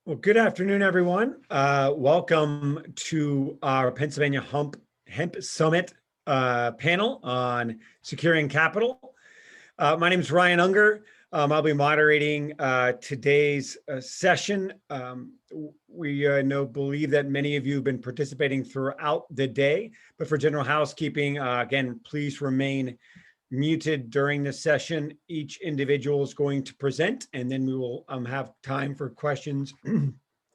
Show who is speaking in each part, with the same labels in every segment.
Speaker 1: Well, good afternoon, everyone. Welcome to our Pennsylvania Hemp Summit panel on securing capital. My name is Ryan Unger. I'll be moderating today's session. We believe that many of you have been participating throughout the day, but for general housekeeping, again, please remain muted during this session. Each individual is going to present, and then we will have time for questions,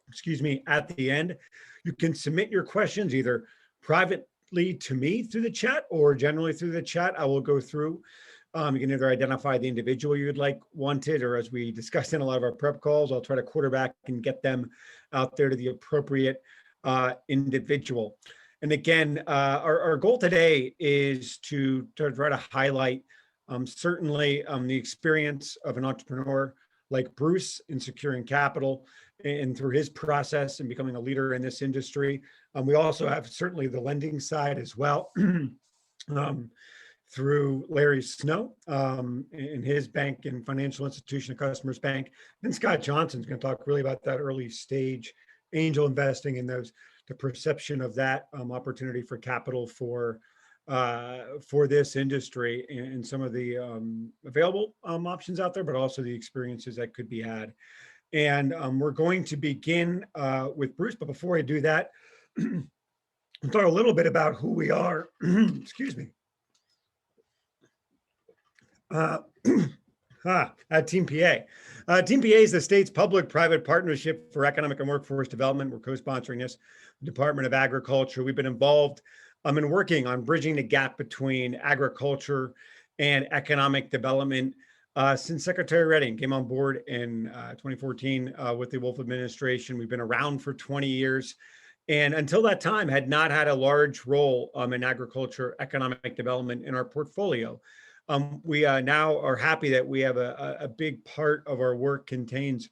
Speaker 1: excuse me, at the end. You can submit your questions either privately to me through the chat or generally through the chat. I will go through. You can either identify the individual you'd like wanted, or as we discussed in a lot of our prep calls, I'll try to quarterback and get them out there to the appropriate individual. And again, our goal today is to try to highlight certainly the experience of an entrepreneur like Bruce in securing capital and through his process and becoming a leader in this industry. We also have certainly the lending side as well through Larry Snow in his bank and financial institution, Customers Bank. Then Scott Johnson's going to talk really about that early stage angel investing in those, the perception of that opportunity for capital for this industry and some of the available options out there, but also the experiences that could be had. And we're going to begin with Bruce, but before I do that, I'll talk a little bit about who we are. Excuse me. At Team PA. Team PA is the state's public-private partnership for economic and workforce development. We're co-sponsoring this, the Department of Agriculture. We've been involved in working on bridging the gap between agriculture and economic development since Secretary Redding came on board in 2014 with the Wolf administration. We've been around for 20 years. And until that time, had not had a large role in agriculture, economic development in our portfolio. We now are happy that we have a big part of our work contains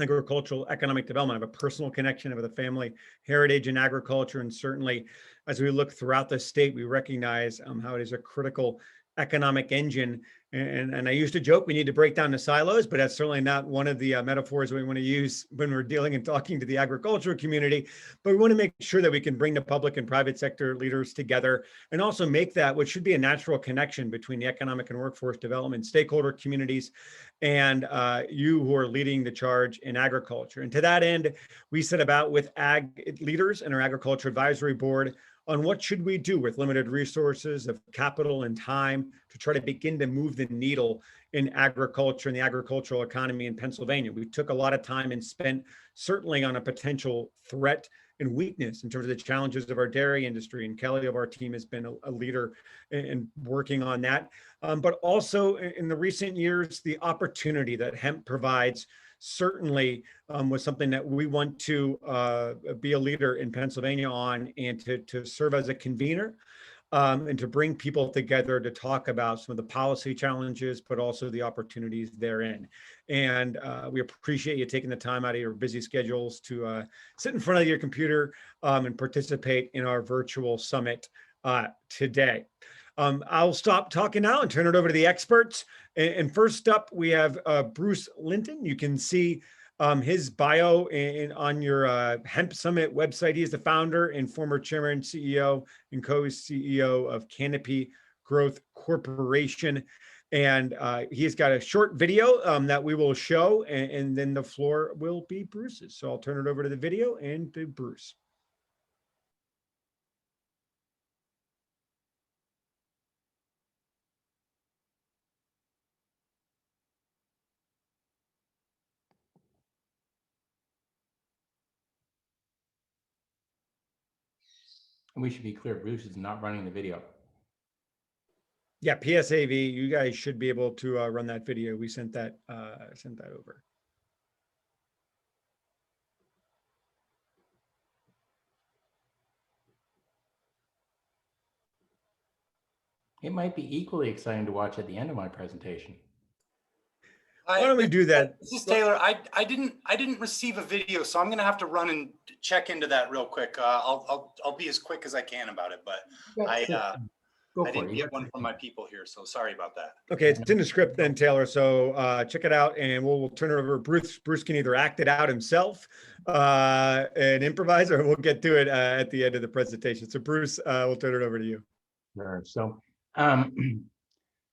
Speaker 1: agricultural economic development. I have a personal connection with a family heritage in agriculture. And certainly as we look throughout the state, we recognize how it is a critical economic engine. And I used to joke we need to break down the silos, but that's certainly not one of the metaphors we want to use when we're dealing and talking to the agricultural community. But we want to make sure that we can bring the public and private sector leaders together and also make that what should be a natural connection between the economic and workforce development stakeholder communities and you who are leading the charge in agriculture. And to that end, we set about with ag leaders and our agriculture advisory board on what should we do with limited resources of capital and time to try to begin to move the needle in agriculture and the agricultural economy in Pennsylvania. We took a lot of time and spent certainly on a potential threat and weakness in terms of the challenges of our dairy industry. And Kelly of our team has been a leader in working on that. But also in the recent years, the opportunity that hemp provides certainly was something that we want to be a leader in Pennsylvania on and to serve as a convener and to bring people together to talk about some of the policy challenges, but also the opportunities therein. And we appreciate you taking the time out of your busy schedules to sit in front of your computer and participate in our virtual summit today. I'll stop talking now and turn it over to the experts. And first up, we have Bruce Linton. You can see his bio on your Hemp Summit website. He is the founder and former chairman, CEO, and co-CEO of Canopy Growth Corporation. And he's got a short video that we will show, and then the floor will be Bruce's. So I'll turn it over to the video and to Bruce.
Speaker 2: And we should be clear, Bruce is not running the video.
Speaker 1: Yeah, PSAV, you guys should be able to run that video. We sent that over.
Speaker 2: It might be equally exciting to watch at the end of my presentation.
Speaker 1: Why don't we do that?
Speaker 3: This is Taylor. I didn't receive a video, so I'm gonna have to run and check into that real quick. I'll be as quick as I can about it, but
Speaker 2: Go
Speaker 3: I
Speaker 2: for
Speaker 3: didn't
Speaker 2: it.
Speaker 3: get one from my people here, so sorry about that.
Speaker 1: Okay, it's in the script then, Taylor. So check it out, and we'll turn it over. Bruce can either act it out himself and improvise, or we'll get to it at the end of the presentation. So Bruce, we'll turn it over to you.
Speaker 2: Sure. So the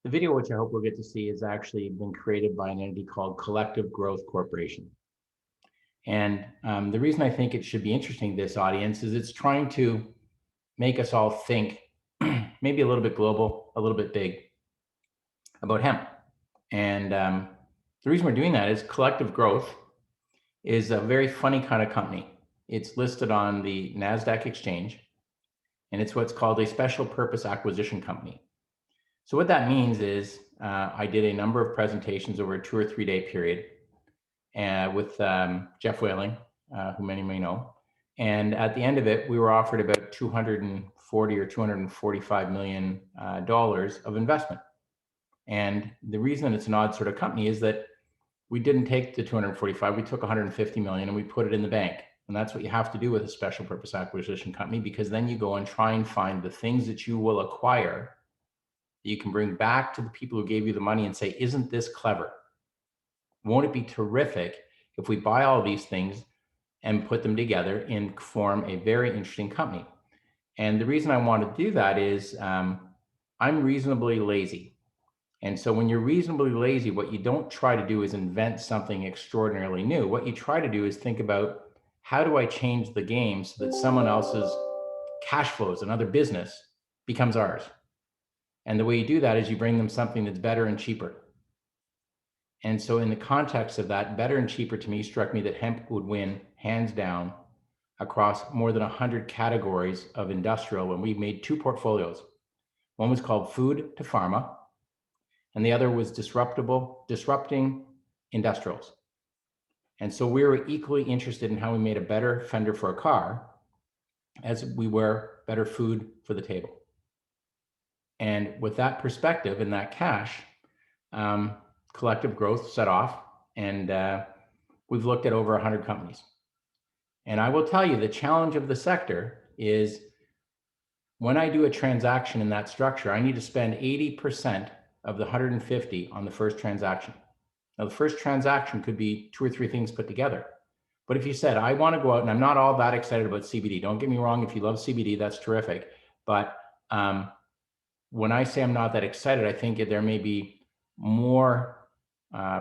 Speaker 2: video, which I hope we'll get to see, has actually been created by an entity called Collective Growth Corporation. And the reason I think it should be interesting to this audience is it's trying to make us all think maybe a little bit global, a little bit big about hemp. And the reason we're doing that is Collective Growth is a very funny kind of company. It's listed on the NASDAQ exchange, and it's what's called a special purpose acquisition company. So what that means is I did a number of presentations over a 2 or 3 day period with Jeff Whaling, who many may know. And at the end of it, we were offered about $240 or $245 million of investment. And the reason it's an odd sort of company is that we didn't take the 245, we took 150 million and we put it in the bank. And that's what you have to do with a special purpose acquisition company, because then you go and try and find the things that you will acquire that you can bring back to the people who gave you the money and say, isn't this clever? Won't it be terrific if we buy all these things and put them together and form a very interesting company? And the reason I want to do that is I'm reasonably lazy. And so when you're reasonably lazy, what you don't try to do is invent something extraordinarily new. What you try to do is think about, how do I change the game so that someone else's cash flows, another business, becomes ours? And the way you do that is you bring them something that's better and cheaper. And so in the context of that, better and cheaper to me struck me that hemp would win hands down across more than 100 categories of industrial. And we made 2 portfolios. One was called Food to Pharma, and the other was disrupting industrials. And so we were equally interested in how we made a better fender for a car as we were better food for the table. And with that perspective and that cash, Collective Growth set off, and we've looked at over 100 companies. And I will tell you, the challenge of the sector is when I do a transaction in that structure, I need to spend 80% of the 150 on the first transaction. Now, the first transaction could be 2 or 3 things put together. But if you said, I want to go out, and I'm not all that excited about CBD, don't get me wrong, if you love CBD, that's terrific. But when I say I'm not that excited, I think there may be more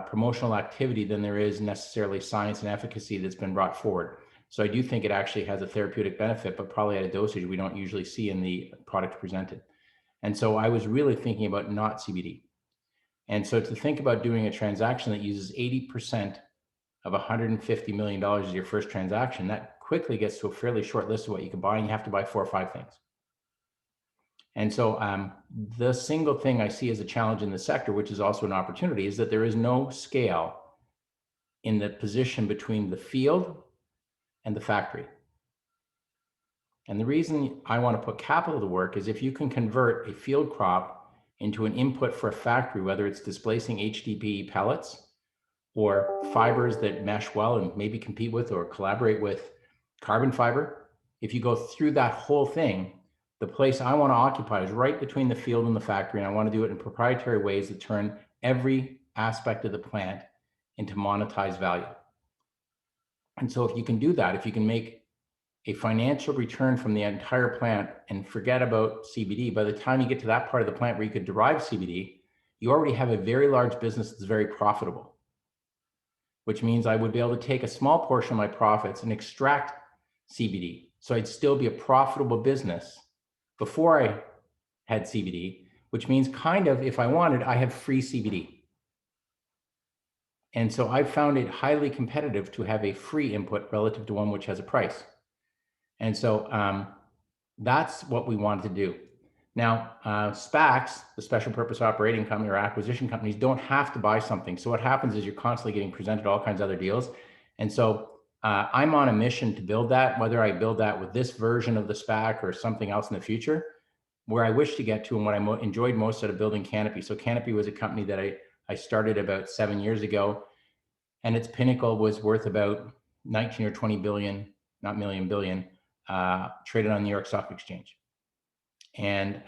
Speaker 2: promotional activity than there is necessarily science and efficacy that's been brought forward. So I do think it actually has a therapeutic benefit, but probably at a dosage we don't usually see in the product presented. And so I was really thinking about not CBD. And so to think about doing a transaction that uses 80% of $150 million as your first transaction, that quickly gets to a fairly short list of what you can buy, and you have to buy 4 or 5 things. And so the single thing I see as a challenge in the sector, which is also an opportunity, is that there is no scale in the position between the field and the factory. And the reason I want to put capital to work is if you can convert a field crop into an input for a factory, whether it's displacing HDPE pellets or fibers that mesh well and maybe compete with or collaborate with carbon fiber, if you go through that whole thing, the place I want to occupy is right between the field and the factory. And I want to do it in proprietary ways that turn every aspect of the plant into monetized value. And so if you can do that, if you can make a financial return from the entire plant and forget about CBD, by the time you get to that part of the plant where you could derive CBD, you already have a very large business that's very profitable, which means I would be able to take a small portion of my profits and extract CBD. So I'd still be a profitable business before I had CBD, which means kind of, if I wanted, I have free CBD. And so I found it highly competitive to have a free input relative to one which has a price. And so that's what we wanted to do. Now, SPACs, the special purpose operating company or acquisition companies, don't have to buy something. So what happens is you're constantly getting presented all kinds of other deals. And so I'm on a mission to build that, whether I build that with this version of the SPAC or something else in the future, where I wish to get to and what I enjoyed most out of building Canopy. So Canopy was a company that I started about 7 years ago, and its pinnacle was worth about 19 or 20 billion, not million, billion, traded on the New York Stock Exchange. And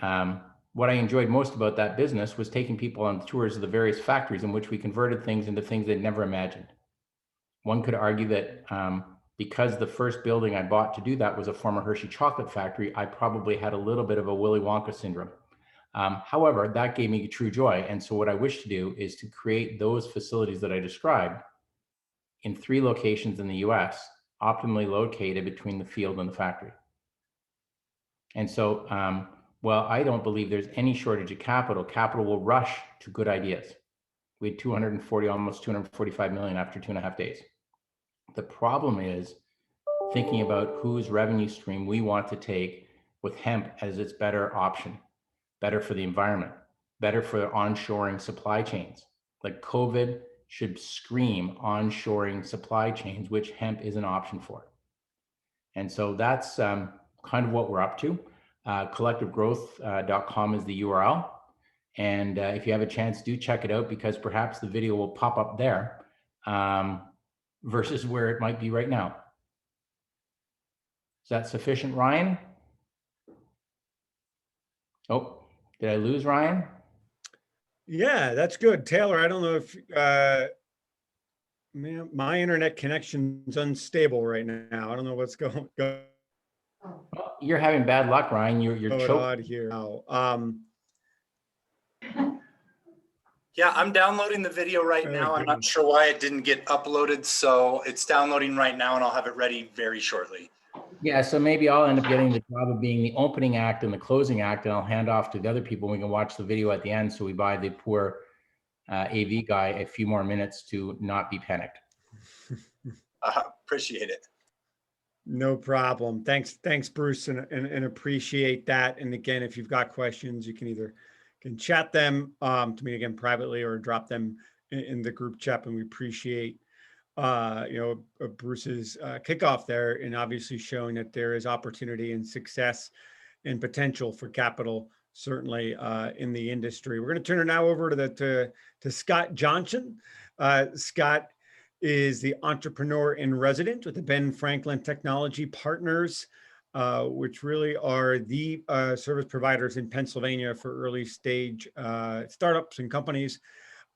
Speaker 2: what I enjoyed most about that business was taking people on tours of the various factories in which we converted things into things they'd never imagined. One could argue that because the first building I bought to do that was a former Hershey chocolate factory, I probably had a little bit of a Willy Wonka syndrome. However, that gave me true joy. And so what I wish to do is to create those facilities that I described in 3 locations in the US, optimally located between the field and the factory. And so, well, I don't believe there's any shortage of capital. Capital will rush to good ideas. We had 240, almost 245 million after 2.5 days. The problem is thinking about whose revenue stream we want to take with hemp as its better option, better for the environment, better for onshoring supply chains. Like COVID should scream onshoring supply chains, which hemp is an option for. And so that's kind of what we're up to. collectivegrowth.com is the URL. And if you have a chance, do check it out, because perhaps the video will pop up there versus where it might be right now. Is that sufficient, Ryan? Oh, did I lose Ryan?
Speaker 1: Yeah, that's good. Taylor, I don't know if man, my internet connection's unstable right now. I don't know what's going
Speaker 2: Well, you're having bad luck, Ryan. You're choking.
Speaker 1: on here now.
Speaker 3: Yeah, I'm downloading the video right now. I'm not sure why it didn't get uploaded, so it's downloading right now, and I'll have it ready very shortly.
Speaker 2: Yeah, so maybe I'll end up getting the job of being the opening act and the closing act, and I'll hand off to the other people. We can watch the video at the end, so we buy the poor AV guy a few more minutes to not be panicked.
Speaker 3: Appreciate it.
Speaker 1: No problem. Thanks, Bruce, and appreciate that. And again, if you've got questions, you can either chat them to me again privately or drop them in the group chat, and we appreciate Bruce's kickoff there, and obviously showing that there is opportunity and success and potential for capital, certainly in the industry. We're going to turn it now over to Scott Johnson. Scott is the entrepreneur in resident with the Ben Franklin Technology Partners, which really are the service providers in Pennsylvania for early stage startups and companies.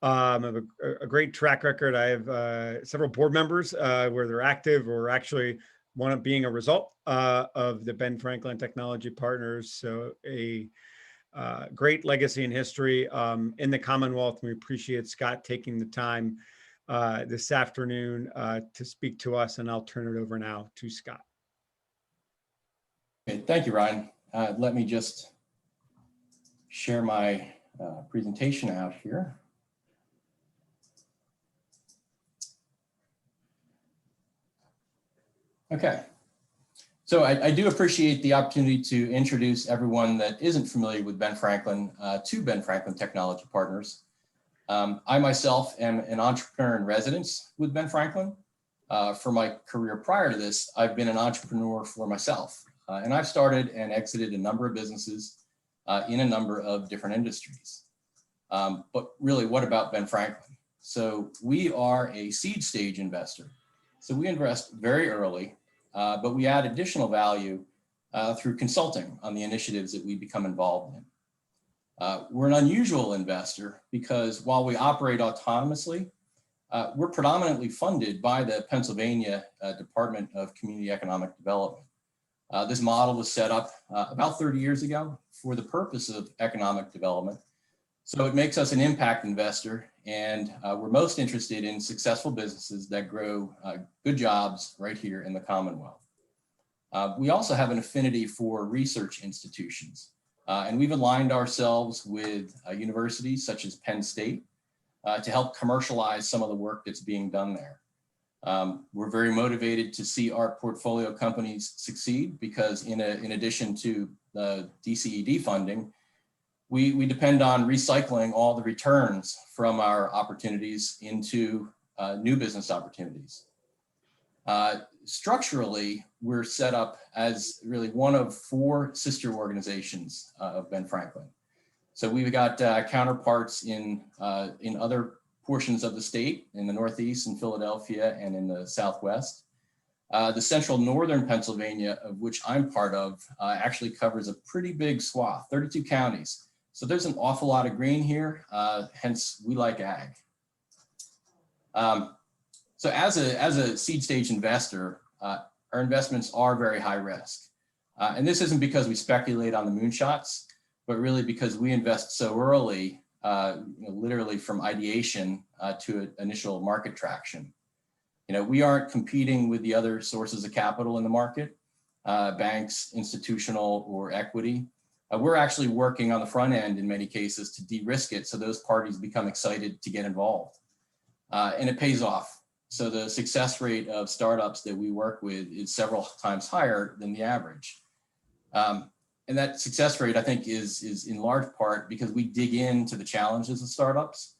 Speaker 1: I have a great track record. I have several board members where they're active or actually one of being a result of the Ben Franklin Technology Partners. So a great legacy and history in the Commonwealth. We appreciate Scott taking the time this afternoon to speak to us, and I'll turn it over now to Scott.
Speaker 4: Okay, thank you, Ryan. Let me just share my presentation out here. Okay, so I do appreciate the opportunity to introduce everyone that isn't familiar with Ben Franklin to Ben Franklin Technology Partners. I myself am an entrepreneur in residence with Ben Franklin. For my career prior to this, I've been an entrepreneur for myself. And I've started and exited a number of businesses in a number of different industries. But really, what about Ben Franklin? So we are a seed stage investor. So we invest very early, but we add additional value through consulting on the initiatives that we become involved in. We're an unusual investor because while we operate autonomously, we're predominantly funded by the Pennsylvania Department of Community Economic Development. This model was set up about 30 years ago for the purpose of economic development. So it makes us an impact investor, and we're most interested in successful businesses that grow good jobs right here in the Commonwealth. We also have an affinity for research institutions, and we've aligned ourselves with universities such as Penn State to help commercialize some of the work that's being done there. We're very motivated to see our portfolio companies succeed because in addition to the DCED funding, we depend on recycling all the returns from our opportunities into new business opportunities. Structurally, we're set up as really one of 4 sister organizations of Ben Franklin. So we've got counterparts in other portions of the state, in the Northeast, in Philadelphia, and in the Southwest. The central northern Pennsylvania, of which I'm part of, actually covers a pretty big swath, 32 counties, So there's an awful lot of green here, hence we like ag. So as a seed stage investor, our investments are very high risk. And this isn't because we speculate on the moonshots, but really because we invest so early, literally from ideation to initial market traction. We aren't competing with the other sources of capital in the market, banks, institutional, or equity. We're actually working on the front end in many cases to de-risk it so those parties become excited to get involved. And it pays off. So the success rate of startups that we work with is several times higher than the average. And that success rate, I think, is in large part because we dig into the challenges of startups.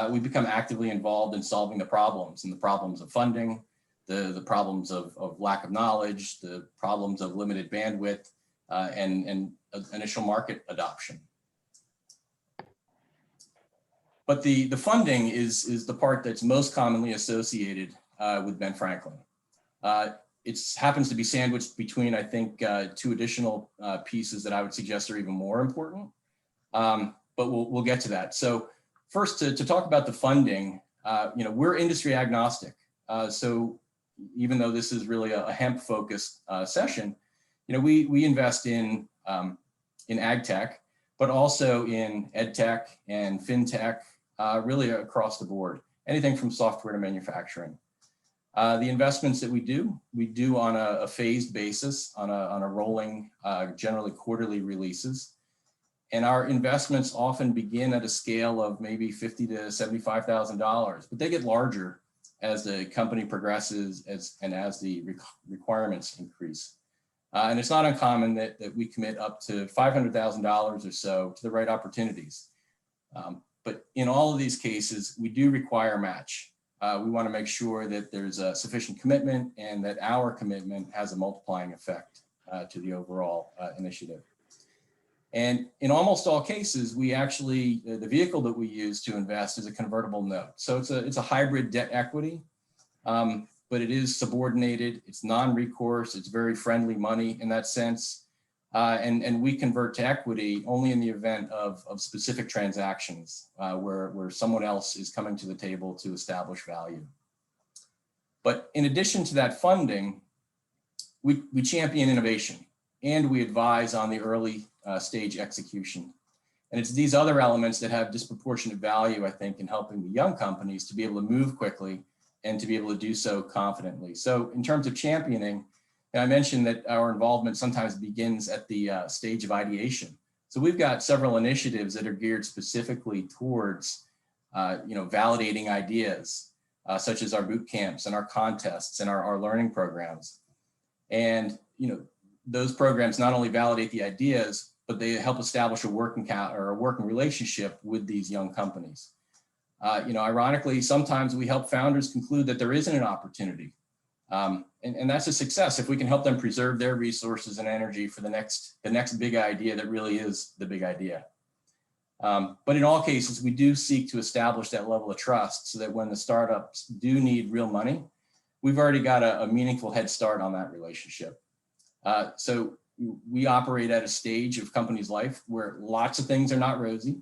Speaker 4: We become actively involved in solving the problems, and the problems of funding, the problems of lack of knowledge, the problems of limited bandwidth, and initial market adoption. But the funding is the part that's most commonly associated with Ben Franklin. It happens to be sandwiched between, I think, two additional pieces that I would suggest are even more important, but we'll get to that. So first, to talk about the funding, we're industry agnostic. So even though this is really a hemp-focused session, we invest in ag tech, but also in ed tech and fintech, really across the board, anything from software to manufacturing. The investments that we do on a phased basis, on a rolling, generally quarterly releases. And our investments often begin at a scale of maybe $50,000 to $75,000, but they get larger as the company progresses and as the requirements increase. And it's not uncommon that we commit up to $500,000 or so to the right opportunities. But in all of these cases, we do require match. We want to make sure that there's a sufficient commitment and that our commitment has a multiplying effect to the overall initiative. And in almost all cases, we actually, the vehicle that we use to invest is a convertible note. So it's a hybrid debt equity, but it is subordinated, it's non-recourse, it's very friendly money in that sense. And we convert to equity only in the event of specific transactions where someone else is coming to the table to establish value. But in addition to that funding, we champion innovation and we advise on the early stage execution. And it's these other elements that have disproportionate value, I think, in helping the young companies to be able to move quickly and to be able to do so confidently. So in terms of championing, and I mentioned that our involvement sometimes begins at the stage of ideation. So we've got several initiatives that are geared specifically towards, validating ideas, such as our boot camps and our contests and our learning programs. And, those programs not only validate the ideas, but they help establish a working relationship with these young companies. Ironically, sometimes we help founders conclude that there isn't an opportunity. And that's a success if we can help them preserve their resources and energy for the next big idea that really is the big idea. But in all cases, we do seek to establish that level of trust so that when the startups do need real money, we've already got a meaningful head start on that relationship. So we operate at a stage of company's life where lots of things are not rosy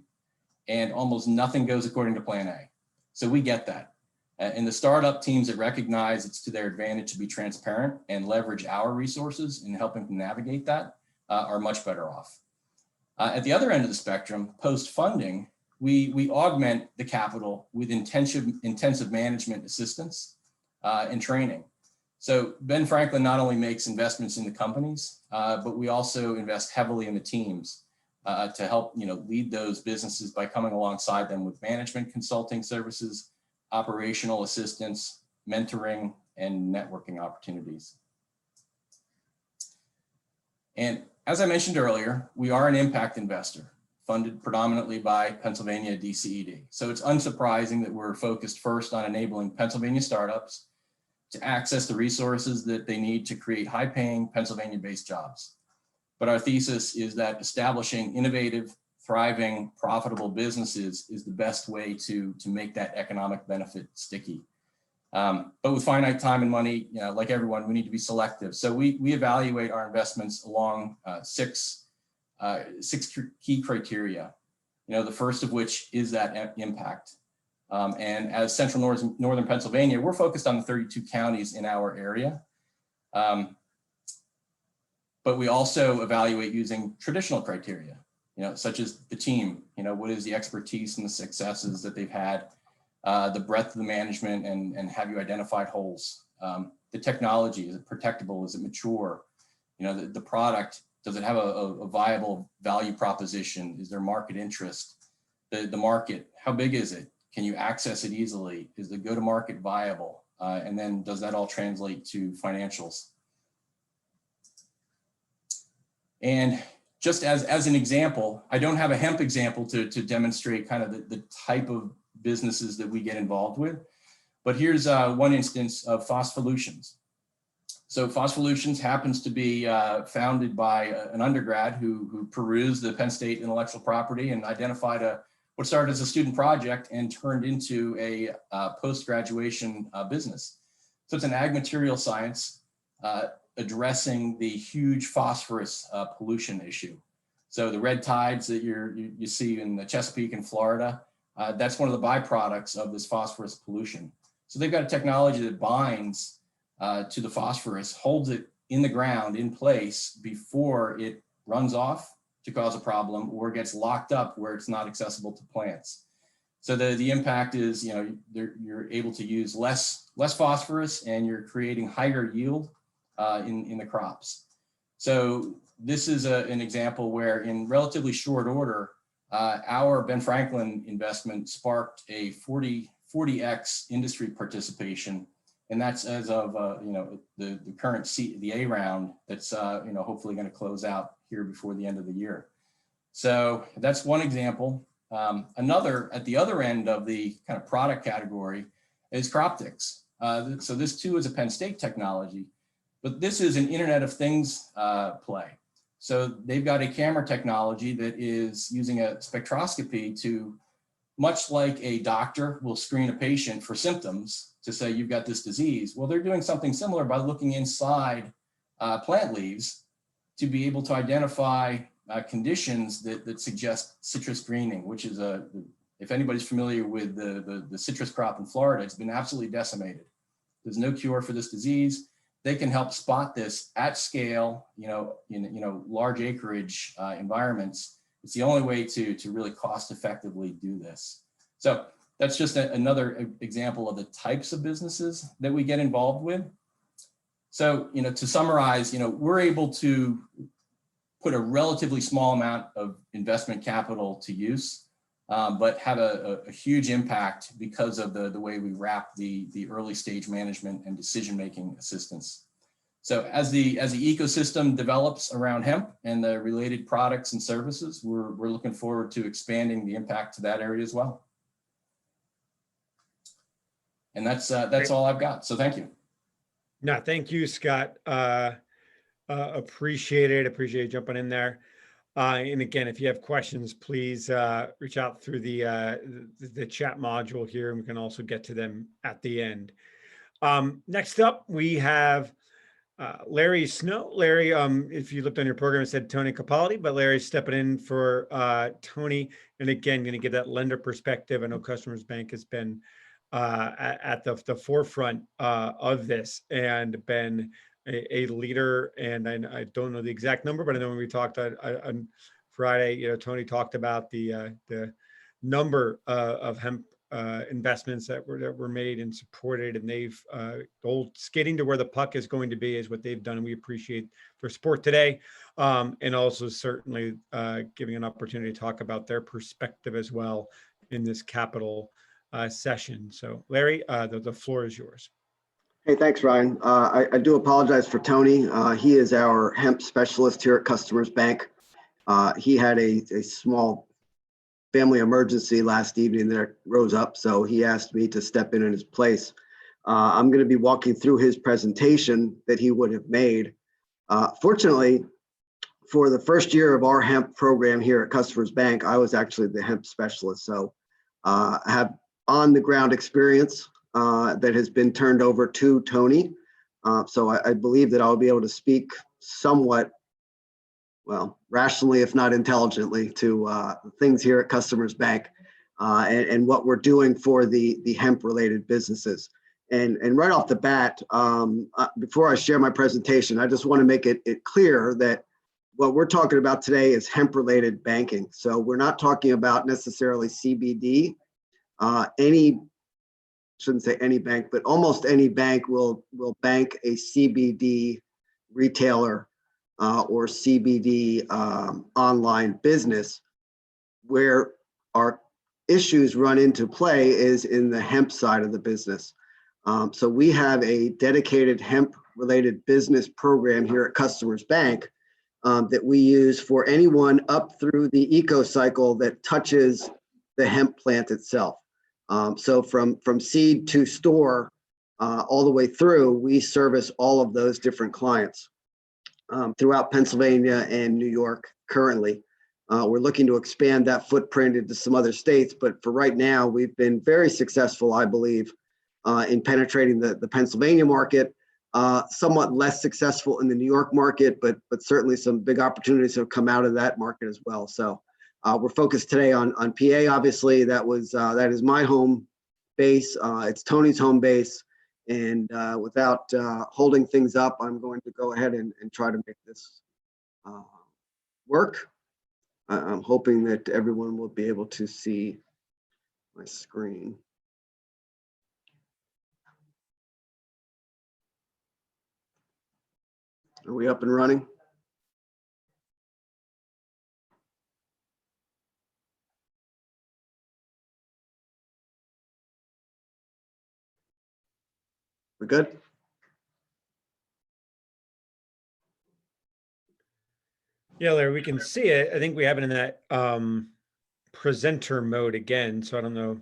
Speaker 4: and almost nothing goes according to plan A. So we get that. And the startup teams that recognize it's to their advantage to be transparent and leverage our resources in helping them navigate that are much better off. At the other end of the spectrum, post-funding, we augment the capital with intensive management assistance and training. So Ben Franklin not only makes investments in the companies, but we also invest heavily in the teams to help lead those businesses by coming alongside them with management consulting services, operational assistance, mentoring, and networking opportunities. And as I mentioned earlier, we are an impact investor funded predominantly by Pennsylvania DCED. So it's unsurprising that we're focused first on enabling Pennsylvania startups to access the resources that they need to create high-paying Pennsylvania-based jobs. But our thesis is that establishing innovative, thriving, profitable businesses is the best way to make that economic benefit sticky. But with finite time and money, like everyone, we need to be selective. So we evaluate our investments along six key criteria. the first of which is that impact. And as Central Northern Pennsylvania, we're focused on the 32 counties in our area. But we also evaluate using traditional criteria, such as the team, what is the expertise and the successes that they've had, the breadth of the management, and have you identified holes? The technology, is it protectable? Is it mature? The product, does it have a viable value proposition? Is there market interest? The market, how big is it? Can you access it easily? Is the go-to-market viable? And then does that all translate to financials? And just as an example, I don't have a hemp example to demonstrate kind of the type of businesses that we get involved with, but here's one instance of Phospholutions. So Phospholutions happens to be founded by an undergrad who perused the Penn State intellectual property and identified what started as a student project and turned into a post-graduation business. So it's an ag material science addressing the huge phosphorus pollution issue. So the red tides that you see in the Chesapeake in Florida, that's one of the byproducts of this phosphorus pollution. So they've got a technology that binds to the phosphorus, holds it in the ground in place before it runs off to cause a problem or gets locked up where it's not accessible to plants. So the impact is, you're able to use less phosphorus and you're creating higher yield in the crops. So this is an example where in relatively short order, our Ben Franklin investment sparked a 40x industry participation. And that's as of the current the A round that's hopefully going to close out here before the end of the year. So that's one example. Another at the other end of the kind of product category is Croptics. So this too is a Penn State technology, but this is an Internet of Things play. So they've got a camera technology that is using a spectroscopy to, much like a doctor will screen a patient for symptoms to say you've got this disease. Well, they're doing something similar by looking inside plant leaves to be able to identify conditions that suggest citrus greening, which is if anybody's familiar with the citrus crop in Florida, it's been absolutely decimated. There's no cure for this disease. They can help spot this at scale, in large acreage environments. It's the only way to really cost effectively do this. So that's just another example of the types of businesses that we get involved with. So, to summarize, we're able to put a relatively small amount of investment capital to use, but have a huge impact because of the way we wrap the early stage management and decision-making assistance. So as the ecosystem develops around hemp and the related products and services, we're looking forward to expanding the impact to that area as well. And that's all I've got. So thank you.
Speaker 1: No, thank you, Scott. Appreciate it. Appreciate you jumping in there. And again, if you have questions, please reach out through the chat module here, and we can also get to them at the end. Next up, we have Larry Snow. Larry, if you looked on your program, it said Tony Capaldi, but Larry's stepping in for Tony. And again, going to give that lender perspective. I know Customers Bank has been at the forefront of this and been a leader. And I don't know the exact number, but I know when we talked on Friday, Tony talked about the number of hemp investments that were made and supported, and they've skating to where the puck is going to be is what they've done, and we appreciate their support today, and also certainly giving an opportunity to talk about their perspective as well in this capital session. So Larry, the floor is yours.
Speaker 5: Hey, thanks, Ryan. I do apologize for Tony. He is our hemp specialist here at Customers Bank. He had a small family emergency last evening that rose up, so he asked me to step in his place. I'm going to be walking through his presentation that he would have made. Fortunately, for the first year of our hemp program here at Customers Bank, I was actually the hemp specialist, so I have on-the-ground experience that has been turned over to Tony. So I believe that I'll be able to speak somewhat well, rationally, if not intelligently, to things here at Customers Bank and what we're doing for the hemp-related businesses. And right off the bat, before I share my presentation, I just want to make it clear that what we're talking about today is hemp-related banking. So we're not talking about necessarily CBD. Shouldn't say any bank, but almost any bank will bank a CBD retailer or CBD online business. Where our issues run into play is in the hemp side of the business. So we have a dedicated hemp-related business program here at Customers Bank that we use for anyone up through the eco cycle that touches the hemp plant itself. So from seed to store, all the way through, we service all of those different clients throughout Pennsylvania and New York currently. We're looking to expand that footprint into some other states, but for right now, we've been very successful, I believe, in penetrating the Pennsylvania market, somewhat less successful in the New York market, but certainly some big opportunities have come out of that market as well. So we're focused today on PA. Obviously, that is my home base. It's Tony's home base. And without holding things up, I'm going to go ahead and try to make this work. I'm hoping that everyone will be able to see my screen. Are we up and running? We're good?
Speaker 1: Yeah, Larry, we can see it. I think we have it in that presenter mode again. So I don't know.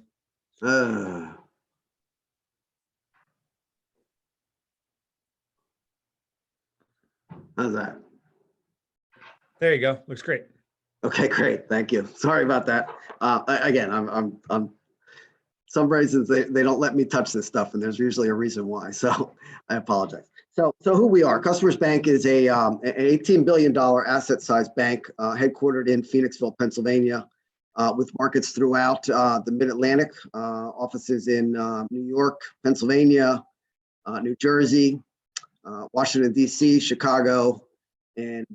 Speaker 5: How's that?
Speaker 1: There you go. Looks great.
Speaker 5: Okay, great. Thank you. Sorry about that. Again, I'm some reasons they don't let me touch this stuff, and there's usually a reason why. So I apologize. So who we are? Customers Bank is an $18 billion asset size bank headquartered in Phoenixville, Pennsylvania, with markets throughout the Mid-Atlantic, offices in New York, Pennsylvania, New Jersey, Washington, D.C., Chicago, and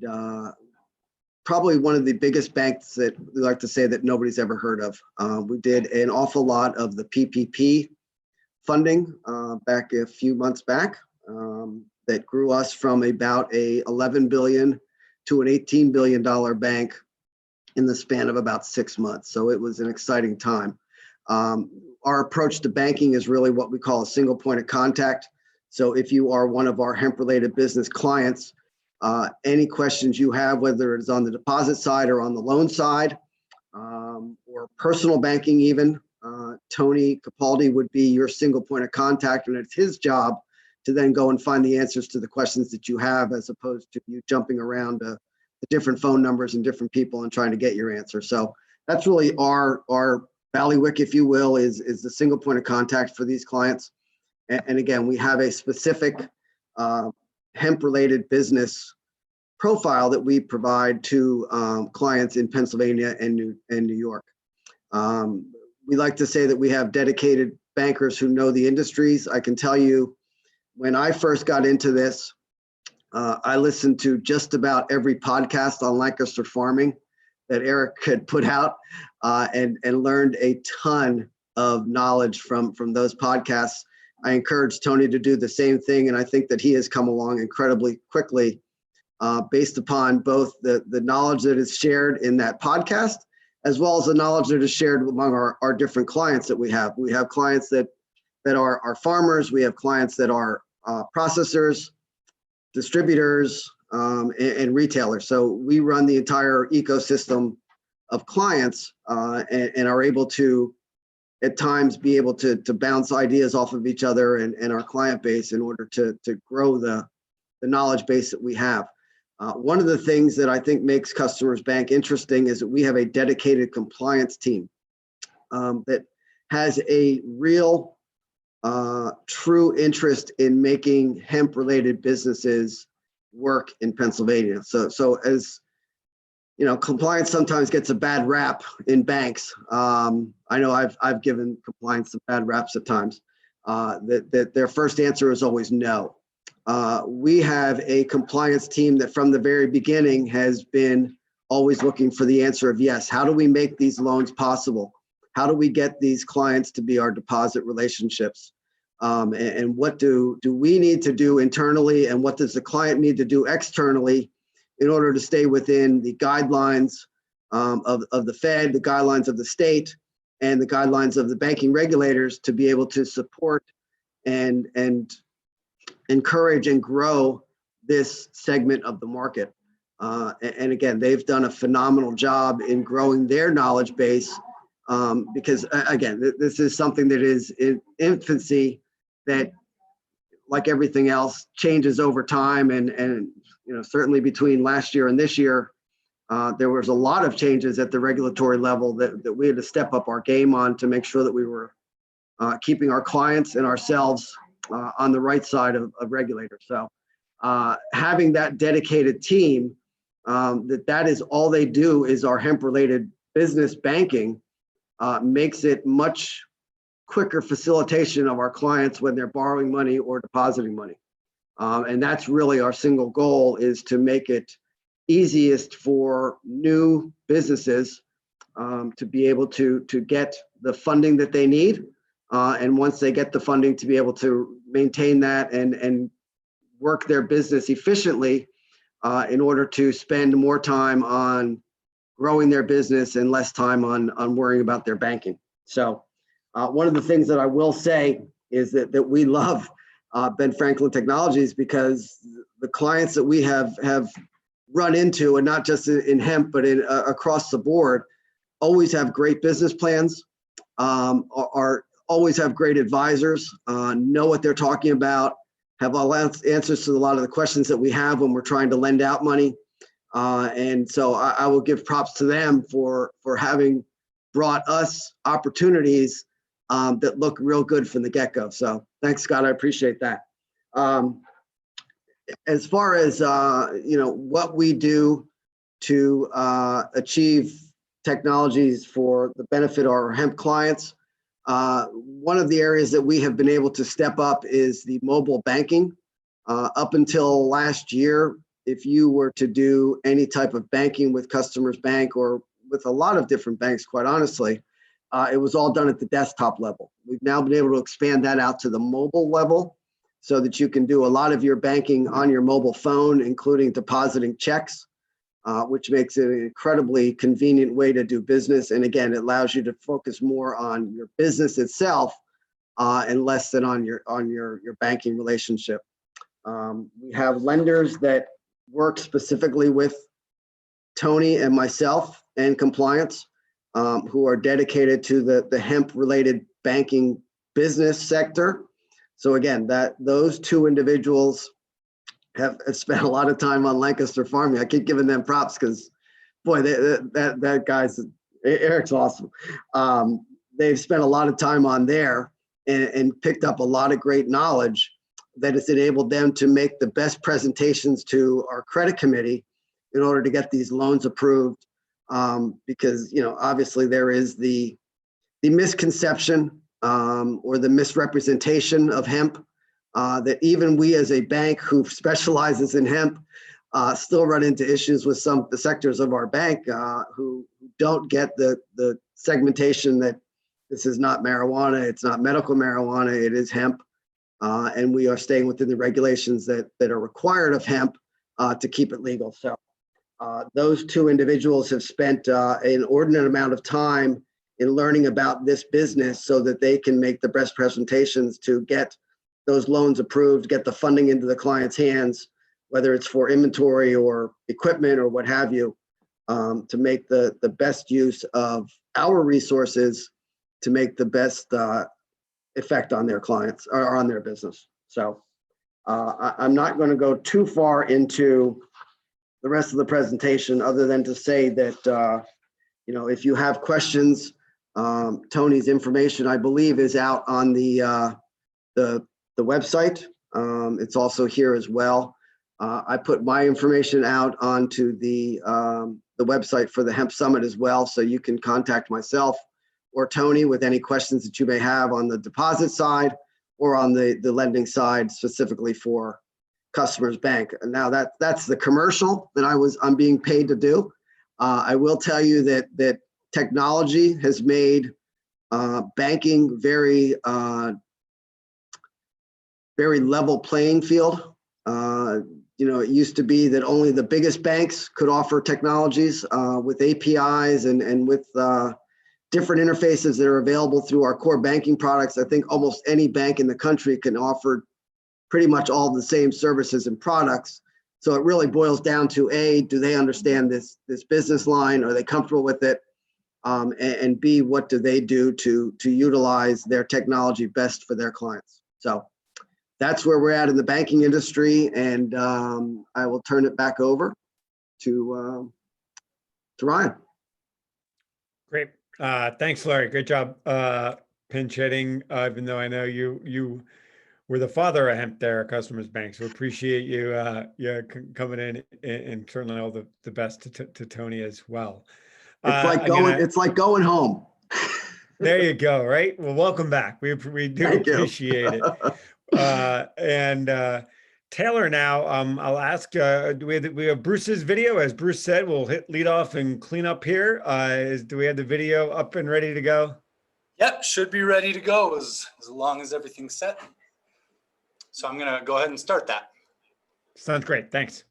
Speaker 5: probably one of the biggest banks that we like to say that nobody's ever heard of. We did an awful lot of the PPP funding back a few months back that grew us from about a $11 billion to an $18 billion bank in the span of about 6 months. So it was an exciting time. Our approach to banking is really what we call a single point of contact. So if you are one of our hemp-related business clients, any questions you have, whether it's on the deposit side or on the loan side, or personal banking even, Tony Capaldi would be your single point of contact, and it's his job to then go and find the answers to the questions that you have, as opposed to you jumping around the different phone numbers and different people and trying to get your answer. So that's really our ballywick, if you will, is the single point of contact for these clients. And again, we have a specific hemp-related business profile that we provide to clients in Pennsylvania and New York. We like to say that we have dedicated bankers who know the industries. I can tell you, when I first got into this, I listened to just about every podcast on Lancaster farming that Eric had put out, and learned a ton of knowledge from those podcasts. I encourage Tony to do the same thing, and I think that he has come along incredibly quickly based upon both the knowledge that is shared in that podcast, as well as the knowledge that is shared among our different clients that we have. We have clients that are farmers, we have clients that are processors, distributors, and retailers. So we run the entire ecosystem of clients and are able to, at times, be able to bounce ideas off of each other and our client base in order to grow the knowledge base that we have. One of the things that I think makes Customers Bank interesting is that we have a dedicated compliance team that has a real true interest in making hemp-related businesses work in Pennsylvania. So as compliance sometimes gets a bad rap in banks. I know I've given compliance some bad raps at times. That their first answer is always no. We have a compliance team that from the very beginning has been always looking for the answer of yes. How do we make these loans possible? How do we get these clients to be our deposit relationships? And what do we need to do internally, and what does the client need to do externally in order to stay within the guidelines of the Fed, the guidelines of the state, and the guidelines of the banking regulators to be able to support and encourage and grow this segment of the market. And again, they've done a phenomenal job in growing their knowledge base because again, this is something that is in infancy that, like everything else, changes over time. And certainly between last year and this year, there was a lot of changes at the regulatory level that we had to step up our game on to make sure that we were keeping our clients and ourselves on the right side of regulators. So having that dedicated team, that is all they do is our hemp-related business banking, makes it much quicker facilitation of our clients when they're borrowing money or depositing money. And that's really our single goal, is to make it easiest for new businesses to be able to get the funding that they need. And once they get the funding, to be able to maintain that and work their business efficiently in order to spend more time on growing their business and less time on worrying about their banking. So one of the things that I will say is that we love Ben Franklin Technologies, because the clients that we have run into, and not just in hemp, but across the board, always have great business plans, are always have great advisors, know what they're talking about, have all answers to a lot of the questions that we have when we're trying to lend out money. And so I will give props to them for having brought us opportunities that look real good from the get-go. So thanks, Scott. I appreciate that. As far as what we do to achieve technologies for the benefit of our hemp clients, one of the areas that we have been able to step up is the mobile banking. Up until last year, if you were to do any type of banking with Customers Bank or with a lot of different banks, quite honestly, it was all done at the desktop level. We've now been able to expand that out to the mobile level so that you can do a lot of your banking on your mobile phone, including depositing checks, which makes it an incredibly convenient way to do business. And again, it allows you to focus more on your business itself and less than on your banking relationship. We have lenders that work specifically with Tony and myself and compliance, who are dedicated to the hemp-related banking business sector. So again, those two individuals have spent a lot of time on Lancaster Farming. I keep giving them props because, boy, that guy's, Eric's awesome. They've spent a lot of time on there and picked up a lot of great knowledge that has enabled them to make the best presentations to our credit committee in order to get these loans approved. Because obviously there is the misconception or the misrepresentation of hemp that even we as a bank who specializes in hemp still run into issues with some of the sectors of our bank who don't get the segmentation that this is not marijuana, it's not medical marijuana, it is hemp, and we are staying within the regulations that are required of hemp to keep it legal. So. Those two individuals have spent an inordinate amount of time in learning about this business so that they can make the best presentations to get those loans approved, get the funding into the client's hands, whether it's for inventory or equipment or what have you, to make the best use of our resources to make the best effect on their clients or on their business. So I'm not going to go too far into the rest of the presentation, other than to say that, if you have questions, Tony's information, I believe, is out on the website. It's also here as well. I put my information out onto the the website for the Hemp Summit as well. So you can contact myself or Tony with any questions that you may have on the deposit side or on the lending side, specifically for Customers Bank. And now that's the commercial that I'm being paid to do. I will tell you that technology has made banking very level playing field. It used to be that only the biggest banks could offer technologies with APIs and with different interfaces that are available through our core banking products. I think almost any bank in the country can offer pretty much all the same services and products. So it really boils down to A, do they understand this business line? Are they comfortable with it? And B, what do they do to utilize their technology best for their clients? So that's where we're at in the banking industry. And I will turn it back over to Ryan.
Speaker 1: Great. Thanks, Larry. Great job pinch hitting, even though I know you were the father of hemp there at Customers Bank. So appreciate you coming in, and certainly all the best to Tony as well.
Speaker 5: It's like going home.
Speaker 1: There you go. Right. Well, welcome back. We do appreciate it. And Taylor, now I'll ask. We have Bruce's video, as Bruce said. We'll lead off and clean up here. Do we have the video up and ready to go?
Speaker 3: Yep, should be ready to go as long as everything's set. So I'm gonna go ahead and start that.
Speaker 1: Sounds great. Thanks.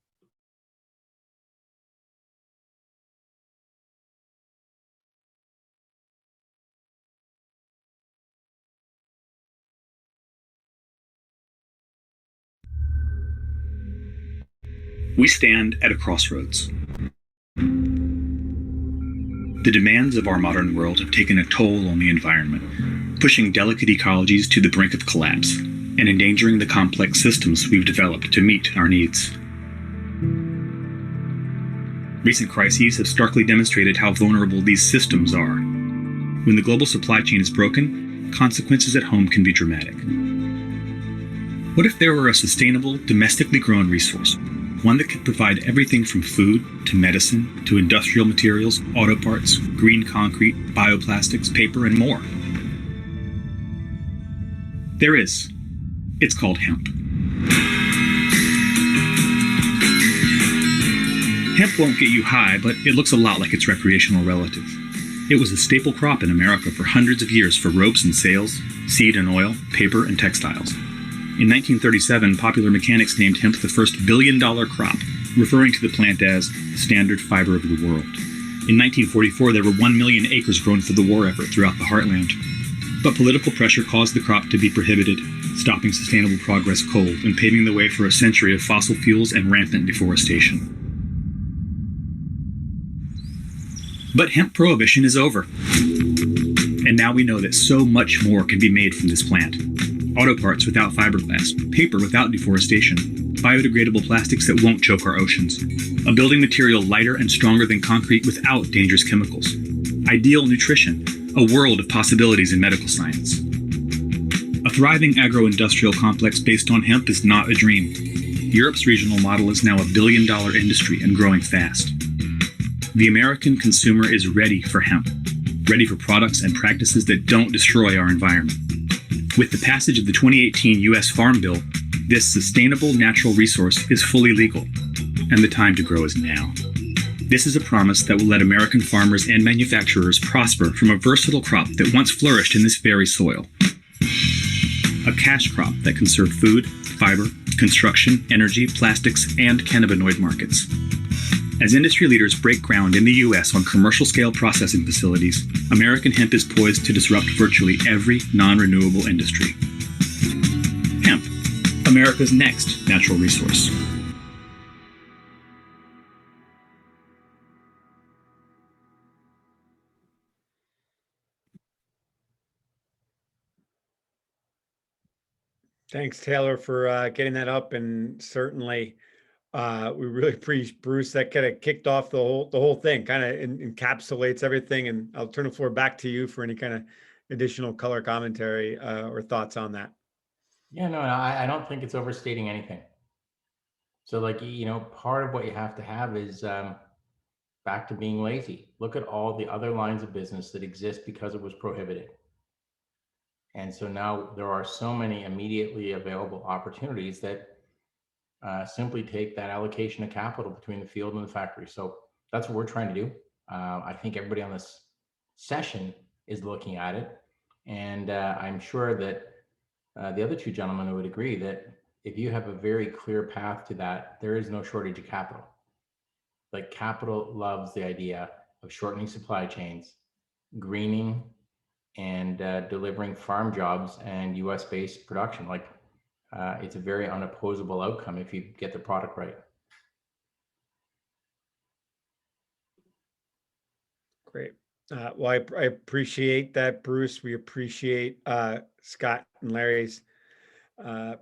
Speaker 6: We stand at a crossroads. The demands of our modern world have taken a toll on the environment, pushing delicate ecologies to the brink of collapse and endangering the complex systems we've developed to meet our needs. Recent crises have starkly demonstrated how vulnerable these systems are. When the global supply chain is broken, consequences at home can be dramatic. What if there were a sustainable, domestically grown resource? One that could provide everything from food to medicine to industrial materials, auto parts, green concrete, bioplastics, paper, and more. There is. It's called hemp. Hemp won't get you high, but it looks a lot like its recreational relative. It was a staple crop in America for hundreds of years for ropes and sails, seed and oil, paper, and textiles. In 1937, Popular Mechanics named hemp the first billion-dollar crop, referring to the plant as the standard fiber of the world. In 1944, there were 1 million acres grown for the war effort throughout the heartland. But political pressure caused the crop to be prohibited, stopping sustainable progress cold and paving the way for a century of fossil fuels and rampant deforestation. But hemp prohibition is over. And now we know that so much more can be made from this plant. Auto parts without fiberglass, paper without deforestation, biodegradable plastics that won't choke our oceans, a building material lighter and stronger than concrete without dangerous chemicals, ideal nutrition, a world of possibilities in medical science. A thriving agro-industrial complex based on hemp is not a dream. Europe's regional model is now $1 billion industry and growing fast. The American consumer is ready for hemp, ready for products and practices that don't destroy our environment. With the passage of the 2018 U.S. Farm Bill, this sustainable natural resource is fully legal, and the time to grow is now. This is a promise that will let American farmers and manufacturers prosper from a versatile crop that once flourished in this very soil. A cash crop that can serve food, fiber, construction, energy, plastics, and cannabinoid markets. As industry leaders break ground in the U.S. on commercial-scale processing facilities, American hemp is poised to disrupt virtually every non-renewable industry. Hemp, America's next natural resource.
Speaker 1: Thanks, Taylor, for getting that up, and certainly we really appreciate Bruce. That kind of kicked off the whole thing, kind of encapsulates everything. And I'll turn the floor back to you for any kind of additional color commentary or thoughts on that.
Speaker 2: Yeah, no, I don't think it's overstating anything. So, like, part of what you have to have is back to being lazy. Look at all the other lines of business that exist because it was prohibited. And so now there are so many immediately available opportunities that simply take that allocation of capital between the field and the factory. So that's what we're trying to do. I think everybody on this session is looking at it. And I'm sure that the other two gentlemen would agree that if you have a very clear path to that, there is no shortage of capital. Like, capital loves the idea of shortening supply chains, greening, and delivering farm jobs and US based production. Like, it's a very unopposable outcome if you get the product right.
Speaker 1: Great. Well, I appreciate that, Bruce. We appreciate Scott and Larry's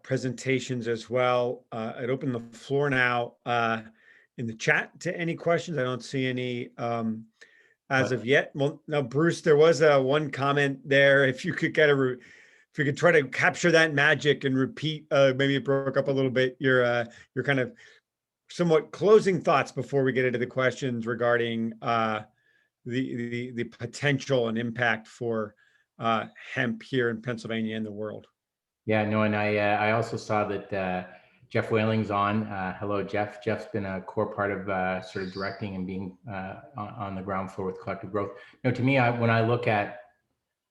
Speaker 1: presentations as well. I'd open the floor now in the chat to any questions. I don't see any as of yet. Well, now, Bruce, there was one comment there. If you could if you could try to capture that magic and repeat, maybe it broke up a little bit, your kind of somewhat closing thoughts before we get into the questions regarding the potential and impact for hemp here in Pennsylvania and the world.
Speaker 2: Yeah, no, and I also saw that Jeff Whaling's on. Hello, Jeff. Jeff's been a core part of sort of directing and being on the ground floor with Collective Growth. You know, to me, when I look at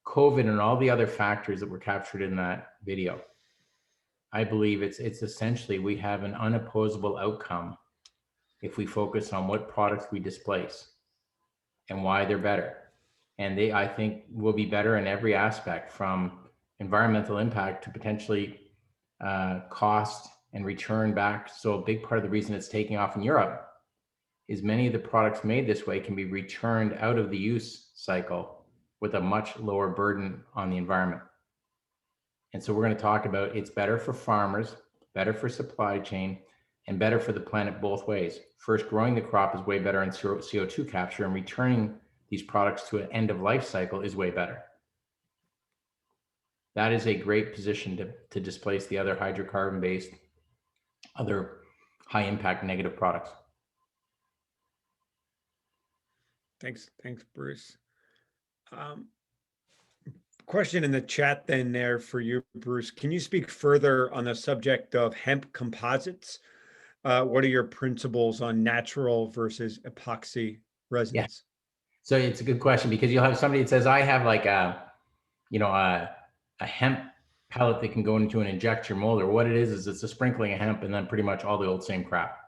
Speaker 2: COVID and all the other factors that were captured in that video, I believe it's essentially we have an unopposable outcome if we focus on what products we displace and why they're better. And they, I think, will be better in every aspect, from environmental impact to potentially cost and return back. So a big part of the reason it's taking off in Europe is many of the products made this way can be returned out of the use cycle with a much lower burden on the environment. And so we're going to talk about it's better for farmers, better for supply chain, and better for the planet both ways. First, growing the crop is way better in CO2 capture, and returning these products to an end of life cycle is way better. That is a great position to displace the other hydrocarbon-based, other high impact negative products.
Speaker 1: Thanks, Bruce. Question in the chat then there for you, Bruce. Can you speak further on the subject of hemp composites? What are your principles on natural versus epoxy resins?
Speaker 2: Yeah. So it's a good question, because you'll have somebody that says, I have like a hemp pellet that can go into an injector molder. What it is it's a sprinkling of hemp and then pretty much all the old same crap.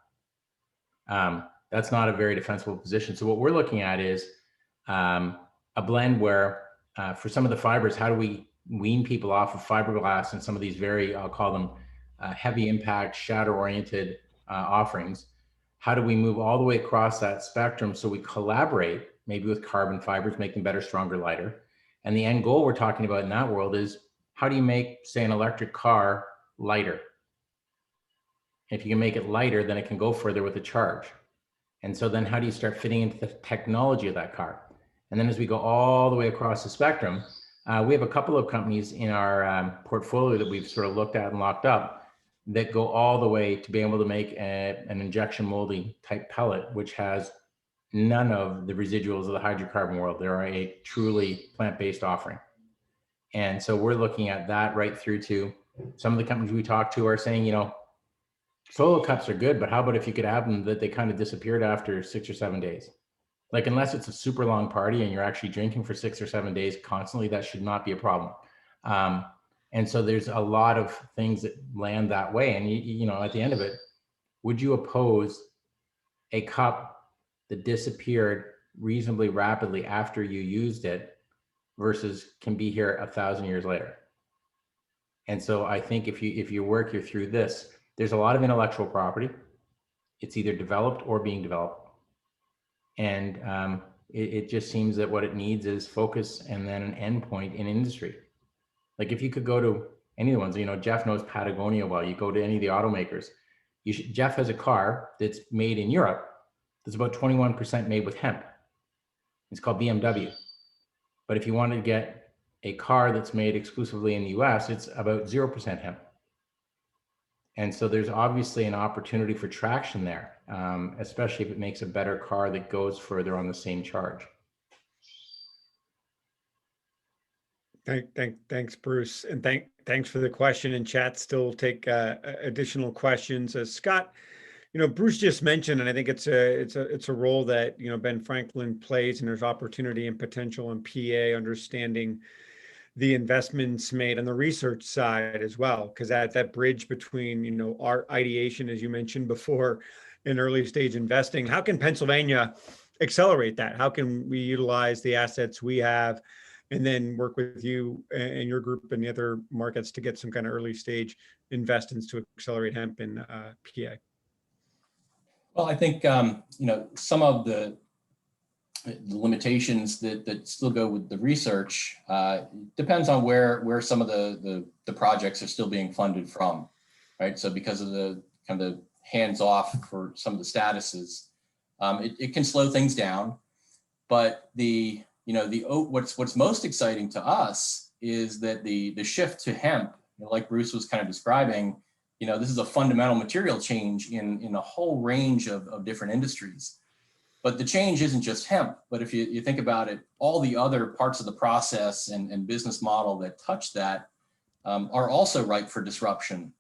Speaker 2: That's not a very defensible position. So what we're looking at is a blend where for some of the fibers, how do we wean people off of fiberglass and some of these very, I'll call them heavy impact, shadow oriented offerings? How do we move all the way across that spectrum so we collaborate maybe with carbon fibers, make them better, stronger, lighter? And the end goal we're talking about in that world is, how do you make, say, an electric car lighter? If you can make it lighter, then it can go further with the charge. And so then how do you start fitting into the technology of that car? And then as we go all the way across the spectrum, we have a couple of companies in our portfolio that we've sort of looked at and locked up that go all the way to be able to make an injection molding type pellet, which has none of the residuals of the hydrocarbon world. They're a truly plant-based offering. And so we're looking at that right through to some of the companies we talk to are saying, you know, solo cups are good, but how about if you could have them that they kind of disappeared after 6 or 7 days? Like, unless it's a super long party and you're actually drinking for 6 or 7 days constantly, that should not be a problem. And so there's a lot of things that land that way. And, you know, at the end of it, would you oppose a cup that disappeared reasonably rapidly after you used it versus can be here 1,000 years later? And so I think if you work you through this, there's a lot of intellectual property. It's either developed or being developed. And it just seems that what it needs is focus and then an endpoint in industry. Like, if you could go to any of the ones, you know, Jeff knows Patagonia well. You go to any of the automakers. Jeff has a car that's made in Europe that's about 21% made with hemp. It's called BMW. But if you wanted to get a car that's made exclusively in the US, it's about 0% hemp. And so there's obviously an opportunity for traction there, especially if it makes a better car that goes further on the same charge.
Speaker 1: Thanks, Bruce, and thanks for the question. And chat still take additional questions. Scott, Bruce just mentioned, and I think it's a role that Ben Franklin plays, and there's opportunity and potential in PA, understanding the investments made on the research side as well, because that bridge between our ideation, as you mentioned before, in early stage investing. How can Pennsylvania accelerate that? How can we utilize the assets we have, and then work with you and your group and the other markets to get some kind of early stage investments to accelerate hemp in PA?
Speaker 4: Well, I think some of the limitations that still go with the research depends on where some of the projects are still being funded from, right? So because of the kind of hands off for some of the statuses, it can slow things down. But what's most exciting to us is that the shift to hemp, like Bruce was kind of describing, this is a fundamental material change in a whole range of different industries. But the change isn't just hemp, but if you think about it, all the other parts of the process and business model that touch that are also ripe for disruption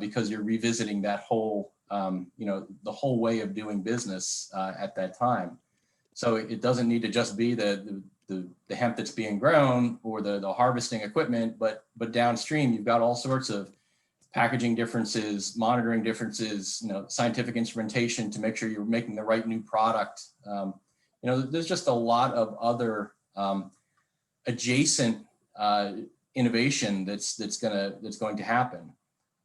Speaker 4: because you're revisiting that whole, the whole way of doing business at that time. So it doesn't need to just be the hemp that's being grown or the harvesting equipment, but downstream, you've got all sorts of packaging differences, monitoring differences, scientific instrumentation to make sure you're making the right new product. There's just a lot of other adjacent innovation that's going to happen.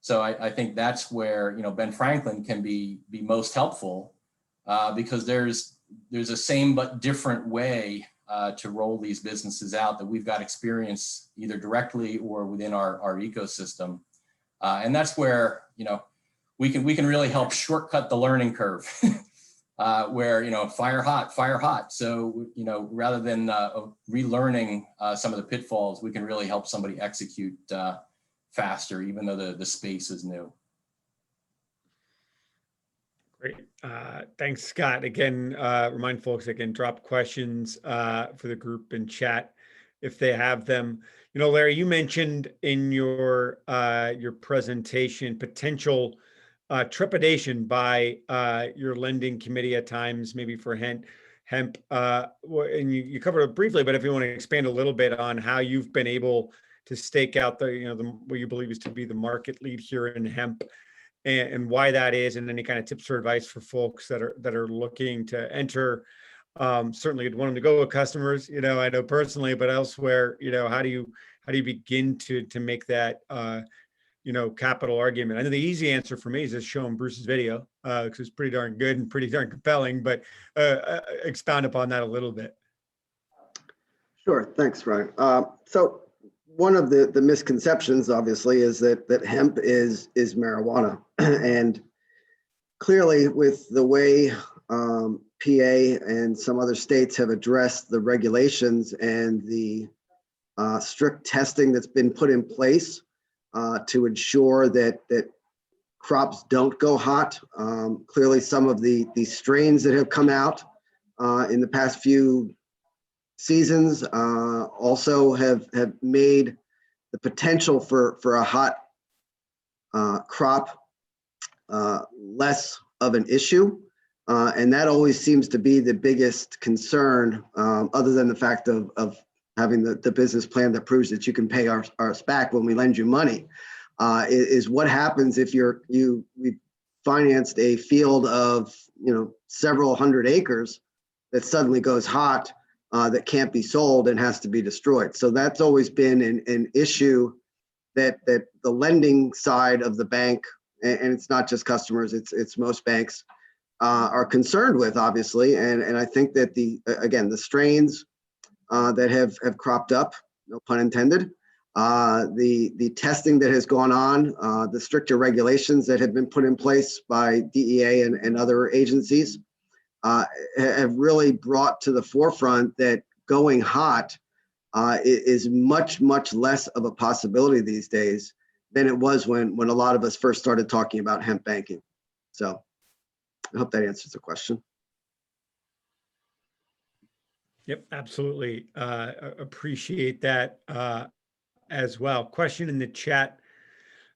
Speaker 4: So I think that's where Ben Franklin can be most helpful because there's a same but different way to roll these businesses out that we've got experience either directly or within our ecosystem. And that's where, we can really help shortcut the learning curve where, fire hot. So, rather than relearning some of the pitfalls, we can really help somebody execute faster, even though the space is new.
Speaker 1: Great. Thanks, Scott. Again, remind folks they can drop questions for the group in chat if they have them. Larry, you mentioned in your presentation potential trepidation by your lending committee at times, maybe for hemp. And you covered it briefly, but if you want to expand a little bit on how you've been able to stake out what you believe is to be the market lead here in hemp, and why that is, and any kind of tips or advice for folks that are looking to enter. Certainly you'd want them to go with customers, I know personally, but elsewhere, how do you begin to make that, capital argument? I know the easy answer for me is just show them Bruce's video, because it's pretty darn good and pretty darn compelling, but expound upon that a little bit.
Speaker 5: Sure, thanks, Ryan. So one of the misconceptions, obviously, is that hemp is marijuana, and clearly, with the way PA and some other states have addressed the regulations and the strict testing that's been put in place to ensure that crops don't go hot. Clearly, some of the strains that have come out in the past few seasons also have made the potential for a hot crop less of an issue. And that always seems to be the biggest concern, other than the fact of having the business plan that proves that you can pay us back when we lend you money, is what happens if we financed a field of several hundred acres that suddenly goes hot, that can't be sold and has to be destroyed. So that's always been an issue that the lending side of the bank, and it's not just customers, it's most banks, are concerned with, obviously. And I think that the strains that have cropped up, no pun intended, the testing that has gone on, the stricter regulations that have been put in place by DEA and other agencies, have really brought to the forefront that going hot is much, much less of a possibility these days. than it was when a lot of us first started talking about hemp banking. So I hope that answers the question.
Speaker 1: Yep, absolutely. Appreciate that as well. Question in the chat.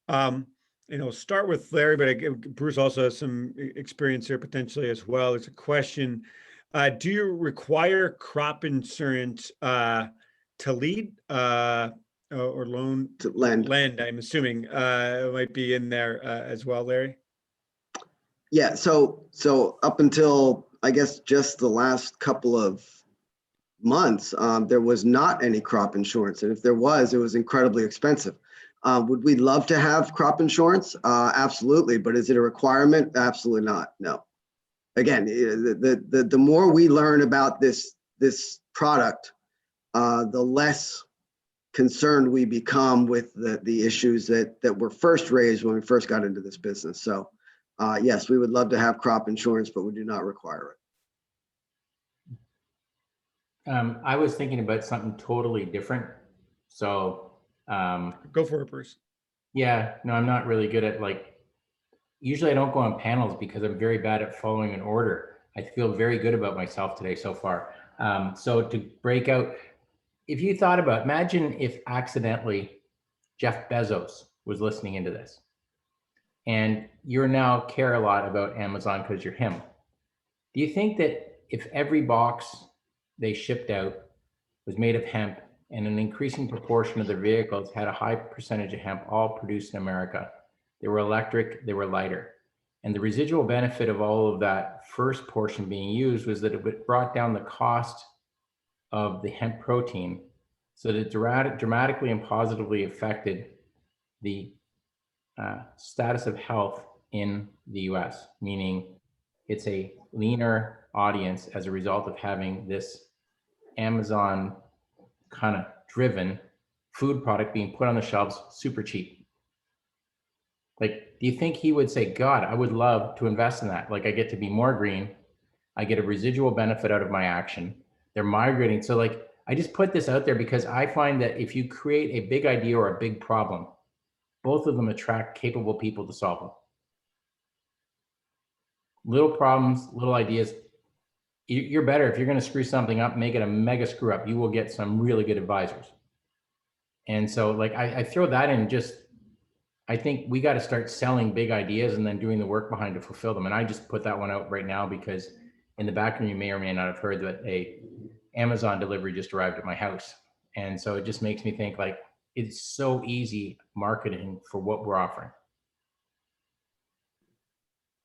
Speaker 1: Start with Larry, but Bruce also has some experience here potentially as well. There's a question. Do you require crop insurance to lead or loan?
Speaker 5: To lend.
Speaker 1: Lend, I'm assuming it might be in there as well, Larry.
Speaker 5: Yeah, so up until, I guess, just the last couple of months, there was not any crop insurance. And if there was, it was incredibly expensive. Would we love to have crop insurance? Absolutely. But is it a requirement? Absolutely not. No. Again, the more we learn about this product, the less concerned we become with the issues that were first raised when we first got into this business. So yes, we would love to have crop insurance, but we do not require it.
Speaker 2: I was thinking about something totally different. So
Speaker 1: go for it, Bruce. Yeah,
Speaker 2: no, I'm not really good at usually I don't go on panels because I'm very bad at following an order. I feel very good about myself today so far. So to break out, if you thought about, imagine if accidentally Jeff Bezos was listening into this and you now care a lot about Amazon because you're him. Do you think that if every box they shipped out was made of hemp and an increasing proportion of their vehicles had a high percentage of hemp, all produced in America, they were electric, they were lighter. And the residual benefit of all of that first portion being used was that it brought down the cost of the hemp protein so that it dramatically and positively affected the status of health in the US, meaning it's a leaner audience as a result of having this Amazon kind of driven food product being put on the shelves super cheap. Do you think he would say, God, I would love to invest in that. I get to be more green. I get a residual benefit out of my action. They're migrating. So I just put this out there because I find that if you create a big idea or a big problem, both of them attract capable people to solve them. Little problems, little ideas. You're better if you're going to screw something up, make it a mega screw up. You will get some really good advisors. And so I throw that in just, I think we got to start selling big ideas and then doing the work behind to fulfill them. And I just put that one out right now because in the background, you may or may not have heard that a Amazon delivery just arrived at my house. And so it just makes me think it's so easy marketing for what we're offering.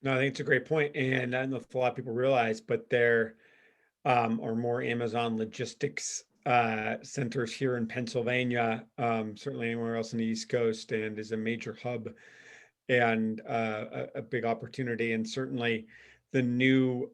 Speaker 1: No, I think it's a great point. And I don't know if a lot of people realize, but there are more Amazon logistics centers here in Pennsylvania, certainly anywhere else on the East Coast, and is a major hub and a big opportunity. And certainly the new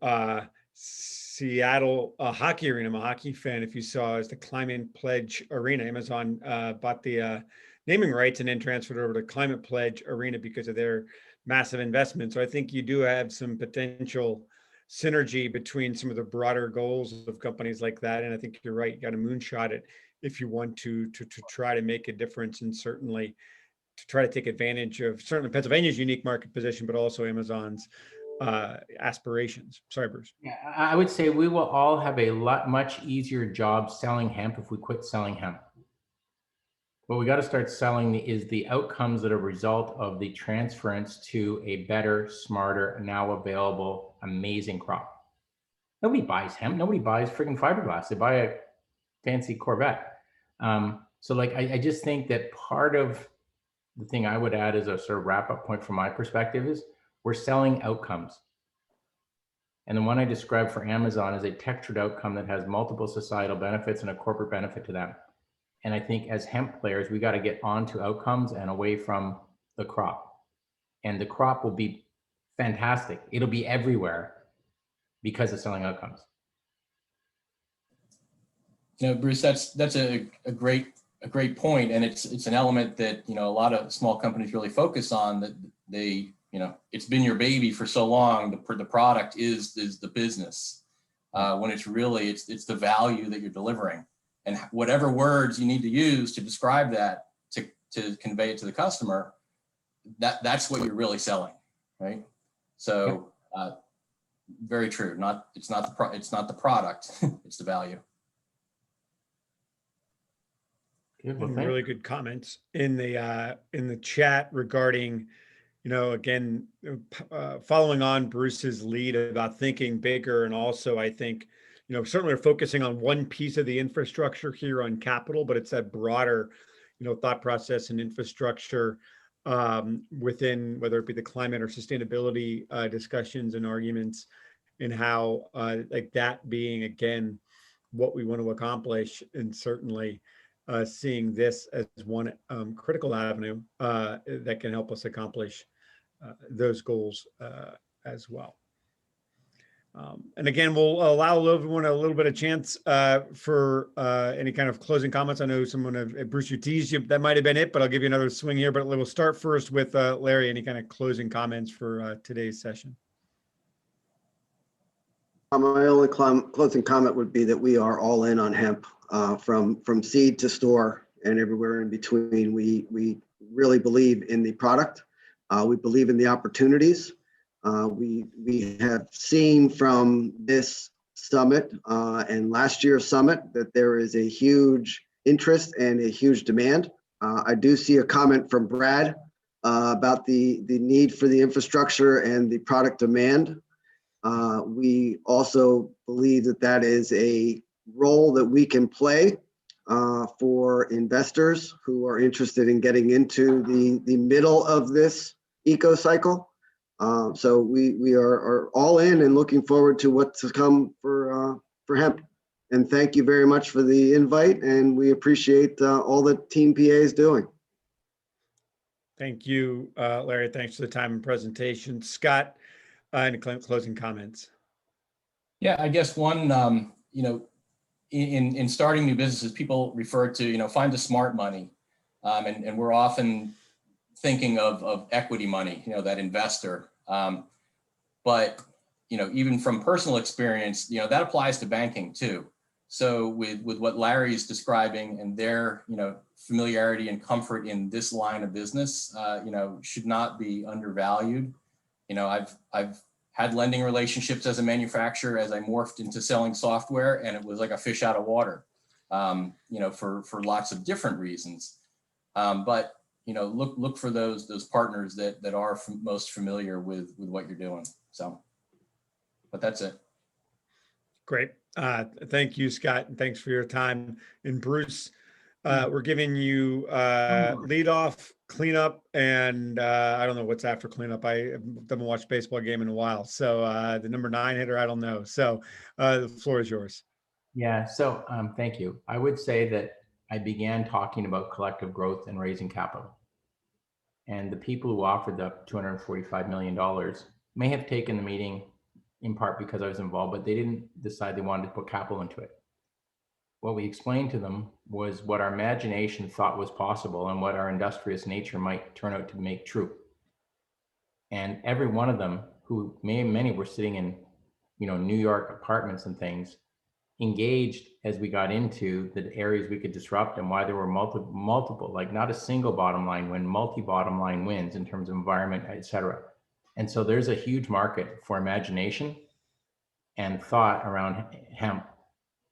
Speaker 1: Seattle hockey arena, I'm a hockey fan, if you saw, is the Climate Pledge Arena. Amazon bought the naming rights and then transferred over to Climate Pledge Arena because of their massive investment. So I think you do have some potential synergy between some of the broader goals of companies like that. And I think you're right, you got to moonshot it if you want to try to make a difference, and certainly to try to take advantage of certainly Pennsylvania's unique market position, but also Amazon's aspirations. Sorry, Bruce.
Speaker 2: Yeah, I would say we will all have a much easier job selling hemp if we quit selling hemp. What we got to start selling is the outcomes that are a result of the transference to a better, smarter, now available, amazing crop. Nobody buys hemp. Nobody buys freaking fiberglass. They buy a fancy Corvette. So I just think that part of the thing I would add as a sort of wrap up point from my perspective is we're selling outcomes. And the one I described for Amazon is a textured outcome that has multiple societal benefits and a corporate benefit to them. And I think as hemp players, we got to get onto outcomes and away from the crop. And the crop will be fantastic. It'll be everywhere because of selling outcomes.
Speaker 4: Bruce, that's a great point, and it's an element that a lot of small companies really focus on. That they it's been your baby for so long. The product is the business, when it's really it's the value that you're delivering. And whatever words you need to use to describe that, to convey it to the customer, that's what you're really selling, right? So very true. It's not the product, it's the value.
Speaker 2: Good. Well,
Speaker 1: Really good comments in the chat regarding, again, following on Bruce's lead about thinking bigger, and also I think, certainly we're focusing on one piece of the infrastructure here on capital, but it's that broader, thought process and infrastructure within, whether it be the climate or sustainability discussions and arguments, and how like that being again what we want to accomplish, and certainly seeing this as one critical avenue that can help us accomplish those goals as well. And again, we'll allow everyone a little bit of chance for any kind of closing comments. I know Bruce, you teased you, that might have been it, but I'll give you another swing here. But we'll start first with Larry. Any kind of closing comments for today's session?
Speaker 5: My only closing comment would be that we are all in on hemp, from seed to store and everywhere in between. We really believe in the product. We believe in the opportunities. We have seen from this summit and last year's summit that there is a huge interest and a huge demand. I do see a comment from Brad about the need for the infrastructure and the product demand. We also believe that that is a role that we can play for investors who are interested in getting into the middle of this eco cycle. So we are all in and looking forward to what's to come for hemp. And thank you very much for the invite, and we appreciate all that Team PA is doing.
Speaker 1: Thank you, Larry. Thanks for the time and presentation. Scott, any closing comments?
Speaker 4: Yeah, I guess one, in starting new businesses, people refer to, find the smart money. And we're often thinking of equity money, that investor. But, even from personal experience, that applies to banking too. So with what Larry is describing and their, familiarity and comfort in this line of business, should not be undervalued. I've had lending relationships as a manufacturer as I morphed into selling software, and it was like a fish out of water, for lots of different reasons. But look for those partners that are most familiar with what you're doing. So, but that's it.
Speaker 1: Great. Thank you, Scott, and thanks for your time. And Bruce, we're giving you lead off, cleanup, and I don't know what's after cleanup. I haven't watched a baseball game in a while. So the number 9 hitter, I don't know. So the floor is yours.
Speaker 2: Yeah, so thank you. I would say that I began talking about collective growth and raising capital. And the people who offered the $245 million may have taken the meeting in part because I was involved, but they didn't decide they wanted to put capital into it. What we explained to them was what our imagination thought was possible and what our industrious nature might turn out to make true. And every one of them, who many were sitting in, New York apartments and things, engaged as we got into the areas we could disrupt and why there were multiple, like not a single bottom line win, multi-bottom line wins in terms of environment, et cetera. And so there's a huge market for imagination and thought around hemp,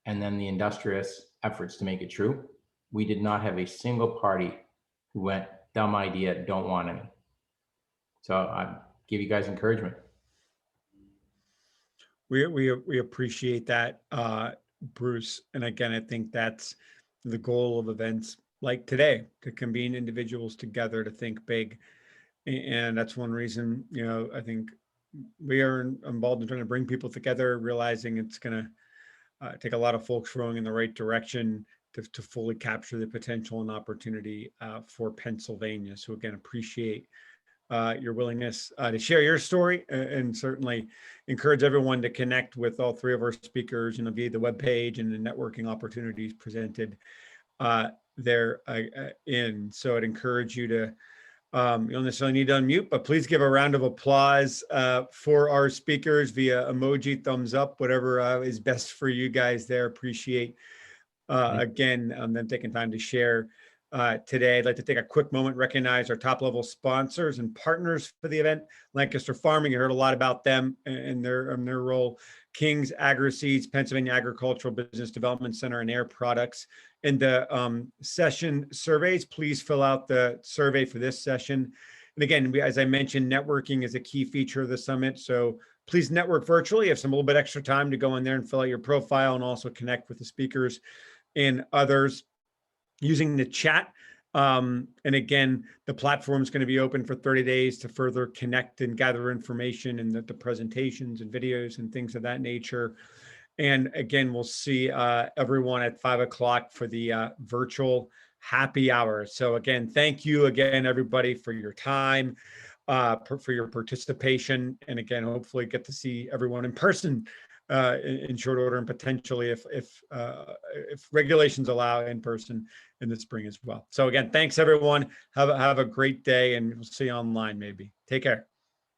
Speaker 2: and then the industrious efforts to make it true. We did not have a single party who went, dumb idea, don't want any. So I give you guys encouragement.
Speaker 1: We appreciate that, Bruce. And again, I think that's the goal of events like today, to convene individuals together to think big. And that's one reason, I think we are involved in trying to bring people together, realizing it's going to take a lot of folks rowing in the right direction to fully capture the potential and opportunity for Pennsylvania. So again, appreciate your willingness to share your story, and certainly encourage everyone to connect with all 3 of our speakers, via the webpage and the networking opportunities presented there in. So I'd encourage you to, you don't necessarily need to unmute, but please give a round of applause for our speakers via emoji, thumbs up, whatever is best for you guys there. Appreciate, again, them taking time to share today. I'd like to take a quick moment, recognize our top level sponsors and partners for the event. Lancaster Farming, you heard a lot about them and their role. King's Agri-Seeds, Pennsylvania Agricultural Business Development Center, and Air Products. In the session surveys, please fill out the survey for this session. And again, as I mentioned, networking is a key feature of the summit. So please network virtually. Have some little bit extra time to go in there and fill out your profile and also connect with the speakers and others using the chat. And again, the platform is going to be open for 30 days to further connect and gather information and the presentations and videos and things of that nature. And again, we'll see everyone at 5 o'clock for the virtual happy hour. So again, thank you again, everybody, for your time, for your participation. And again, hopefully get to see everyone in person in short order, and potentially if regulations allow, in person in the spring as well. So again, thanks everyone. Have a great day, and we'll see you online maybe. Take care.